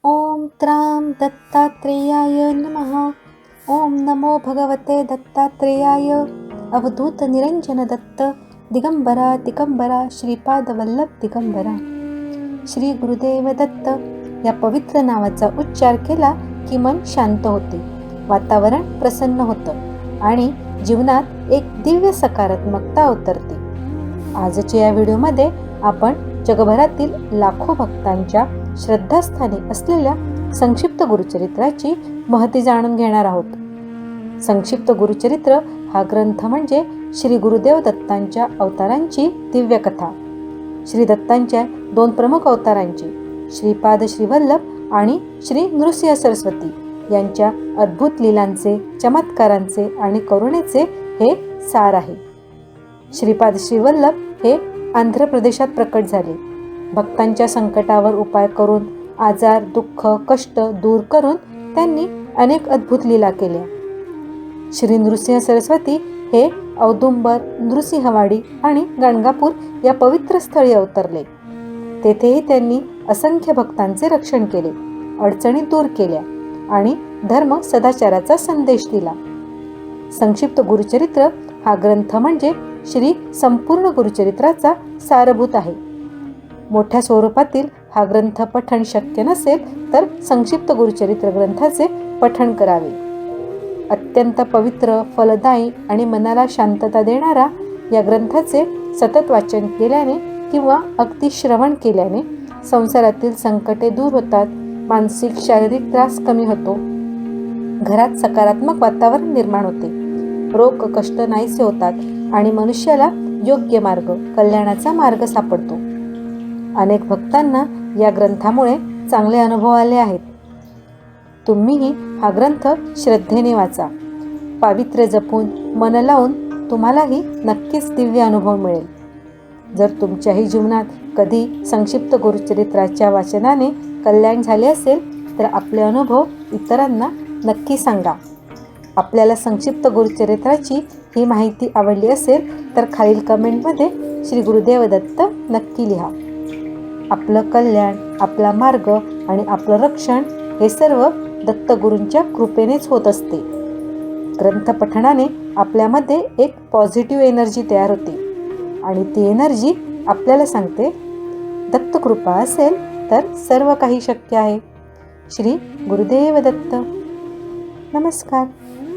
ओम त्रां दत्तात्रेयाय नमः. ओम नमो भगवते दत्तात्रेयाय. अवधूत निरंजन दत्त दिगंबरा दिगंबरा श्रीपाद वल्लभ दिगंबरा. श्री गुरुदेव दत्त या पवित्र नावाचा उच्चार केला की मन शांत होते, वातावरण प्रसन्न होतं आणि जीवनात एक दिव्य सकारात्मकता उतरते. आजच्या या व्हिडिओमध्ये आपण जगभरातील लाखो भक्तांच्या श्रद्धास्थानी असलेल्या संक्षिप्त गुरुचरित्राची महती जाणून घेणार आहोत. संक्षिप्त गुरुचरित्र हा ग्रंथ म्हणजे श्री गुरुदेव दत्तांच्या अवतारांची दिव्य कथा. श्री दत्तांच्या दोन प्रमुख अवतारांची, श्रीपाद श्रीवल्लभ आणि श्री नृसिंह सरस्वती यांच्या अद्भुत लीलांचे, चमत्कारांचे आणि करुणेचे हे सार आहे. श्रीपाद श्रीवल्लभ हे आंध्र प्रदेशात प्रकट झाले. भक्तांच्या संकटावर उपाय करून, आजार, दुःख, कष्ट दूर करून त्यांनी अनेक अद्भुत लीला केल्या. श्री नृसिंह सरस्वती हे औदुंबर, नृसिंहवाडी आणि गाणगापूर या पवित्र स्थळी अवतरले. तेथेही त्यांनी असंख्य भक्तांचे रक्षण केले, अडचणी दूर केल्या आणि धर्म सदाचाराचा संदेश दिला. संक्षिप्त गुरुचरित्र हा ग्रंथ म्हणजे श्री संपूर्ण गुरुचरित्राचा सारभूत आहे. मोठ्या स्वरूपातील हा ग्रंथ पठण शक्य नसेल तर संक्षिप्त गुरुचरित्र ग्रंथाचे पठण करावे. अत्यंत पवित्र, फलदायी आणि मनाला शांतता देणारा या ग्रंथाचे सतत वाचन केल्याने किंवा अगदी श्रवण केल्याने संसारातील संकटे दूर होतात, मानसिक शारीरिक त्रास कमी होतो, घरात सकारात्मक वातावरण निर्माण होते, रोग कष्ट नाहीसे होतात आणि मनुष्याला योग्य मार्ग, कल्याणाचा मार्ग सापडतो. अनेक भक्तांना या ग्रंथामुळे चांगले अनुभव आले आहेत. तुम्हीही हा ग्रंथ श्रद्धेने वाचा. पावित्र्य जपून, मन लावून तुम्हालाही नक्कीच दिव्य अनुभव मिळेल. जर तुमच्याही जीवनात कधी संक्षिप्त गुरुचरित्राच्या वाचनाने कल्याण झाले असेल तर आपले अनुभव इतरांना नक्की सांगा. आपल्याला संक्षिप्त गुरुचरित्राची ही माहिती आवडली असेल तर खालील कमेंटमध्ये श्री गुरुदेव दत्त नक्की लिहा. आपलं कल्याण, आपला मार्ग आणि आपलं रक्षण हे सर्व दत्तगुरूंच्या कृपेनेच होत असते. ग्रंथ पठणाने आपल्यामध्ये एक पॉझिटिव्ह एनर्जी तयार होते आणि ती एनर्जी आपल्याला सांगते, दत्तकृपा असेल तर सर्व काही शक्य आहे. श्री गुरुदेव दत्त. नमस्कार.